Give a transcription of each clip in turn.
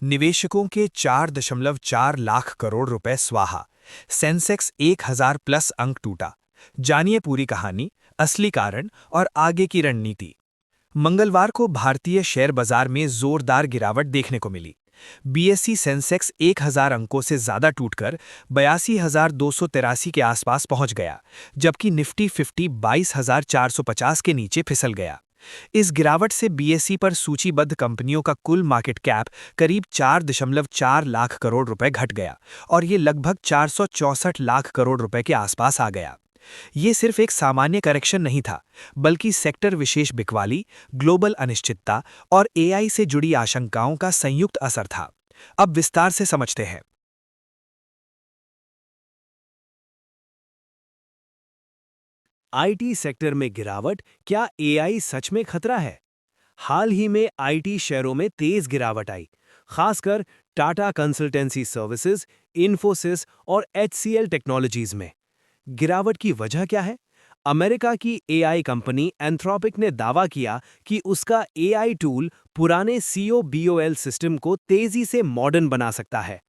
निवेशकों के 4.4 लाख करोड़ रुपए स्वाहा। सेंसेक्स 1000 प्लस अंक टूटा। जानिए पूरी कहानी, असली कारण और आगे की रणनीति। मंगलवार को भारतीय शेयर बाजार में जोरदार गिरावट देखने को मिली। बीएसई सेंसेक्स 1000 अंकों से ज्यादा टूटकर 82,283 के आसपास पहुंच गया, जबकि निफ्टी 50 22,450 के नीचे फिसल गया। इस गिरावट से बीएसई पर सूचीबद्ध कंपनियों का कुल मार्केट कैप करीब 4.4 लाख करोड़ रुपए घट गया और ये लगभग 464 लाख करोड़ रुपए के आसपास आ गया। ये सिर्फ एक सामान्य करेक्शन नहीं था, बल्कि सेक्टर विशेष बिकवाली, ग्लोबल अनिश्चितता और एआई से जुड़ी आशंकाओं का संयुक्त असर था। अब विस्तार से समझते हैं। आईटी सेक्टर में गिरावट, क्या एआई सच में खतरा है? हाल ही में आईटी शेयरों में तेज गिरावट आई, खासकर टाटा कंसल्टेंसी सर्विसेज, इन्फोसिस और एचसीएल टेक्नोलॉजीज में। गिरावट की वजह क्या है? अमेरिका की एआई कंपनी एंथ्रोपिक ने दावा किया कि उसका एआई टूल पुराने सीओबीओएल सिस्टम को तेजी से मॉडर्न बना सकता है।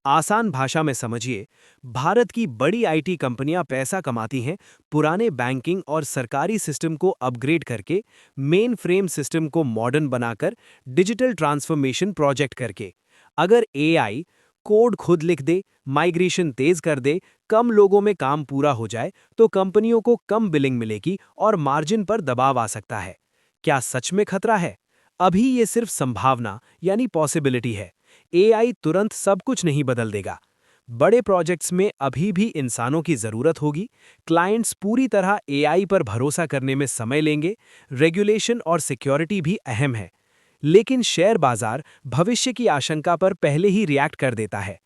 आसान भाषा में समझिए, भारत की बड़ी आईटी कंपनियां पैसा कमाती हैं पुराने बैंकिंग और सरकारी सिस्टम को अपग्रेड करके, मेन फ्रेम सिस्टम को मॉडर्न बनाकर, डिजिटल ट्रांसफॉर्मेशन प्रोजेक्ट करके। अगर एआई कोड खुद लिख दे, माइग्रेशन तेज कर दे, कम लोगों में काम पूरा हो जाए, तो कंपनियों को कम बिलिंग मिलेगी और मार्जिन पर दबाव आ सकता है। क्या सच में खतरा है? अभी ये सिर्फ संभावना यानी पॉसिबिलिटी है। एआई तुरंत सब कुछ नहीं बदल देगा। बड़े प्रोजेक्ट्स में अभी भी इंसानों की जरूरत होगी। क्लाइंट्स पूरी तरह एआई पर भरोसा करने में समय लेंगे। रेगुलेशन और सिक्योरिटी भी अहम है। लेकिन शेयर बाजार भविष्य की आशंका पर पहले ही रिएक्ट कर देता है।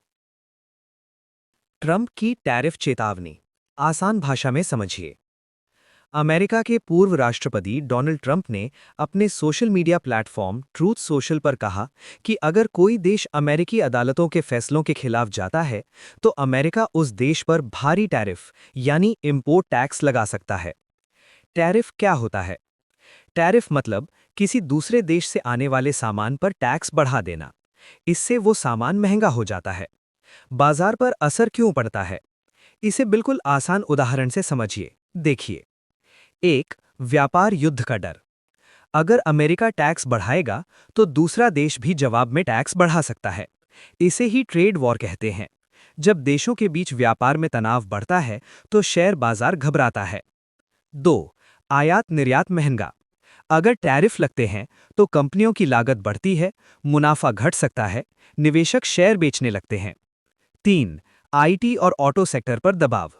ट्रंप की टैरिफ चेतावनी, आसान भाषा में समझिए। अमेरिका के पूर्व राष्ट्रपति डोनाल्ड ट्रंप ने अपने social media platform truth social पर कहा कि अगर कोई देश अमेरिकी अदालतों के फैसलों के खिलाफ जाता है, तो अमेरिका उस देश पर भारी टैरिफ यानी इंपोर्ट टैक्स लगा सकता है। टैरिफ क्या होता है? टैरिफ मतलब किसी दूसरे देश से आने वाले सामान पर टैक्स बढ़ा देना। इससे वो सामान महंगा हो जाता है। बाजार पर असर क्यों पड़ता है? इसे बिल्कुल आसान उदाहरण से समझिए। देखिए, एक, व्यापार युद्ध का डर। अगर अमेरिका टैक्स बढ़ाएगा, तो दूसरा देश भी जवाब में टैक्स बढ़ा सकता है। इसे ही ट्रेड वॉर कहते हैं। जब देशों के बीच व्यापार में तनाव बढ़ता है, तो शेयर बाजार घबराता है। दो, आयात निर्यात महंगा। अगर टैरिफ लगते हैं, तो कंपनियों की लागत बढ़ती है, मुनाफा घट सकता है, निवेशक शेयर बेचने लगते हैं। तीन, आईटी और ऑटो सेक्टर पर दबाव।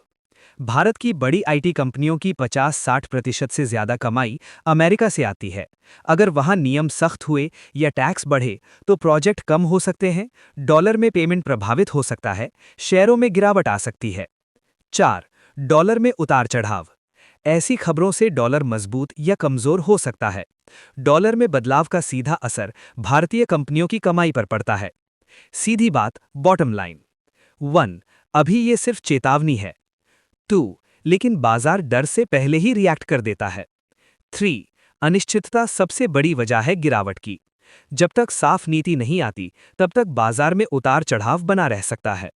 भारत की बड़ी आईटी कंपनियों की 50-60% से ज्यादा कमाई अमेरिका से आती है। अगर वहां नियम सख्त हुए या टैक्स बढ़े, तो प्रोजेक्ट कम हो सकते हैं, डॉलर में पेमेंट प्रभावित हो सकता है, शेयरों में गिरावट आ सकती है। चार, डॉलर में उतार चढ़ाव। ऐसी खबरों से डॉलर मजबूत या कमजोर हो सकता है। डॉलर में बदलाव का सीधा असर भारतीय कंपनियों की कमाई पर पड़ता है। सीधी बात, बॉटम लाइन। 1, अभी ये सिर्फ चेतावनी है। 2, लेकिन बाजार डर से पहले ही रिएक्ट कर देता है। 3, अनिश्चितता सबसे बड़ी वजह है गिरावट की। जब तक साफ नीति नहीं आती, तब तक बाजार में उतार चढ़ाव बना रह सकता है।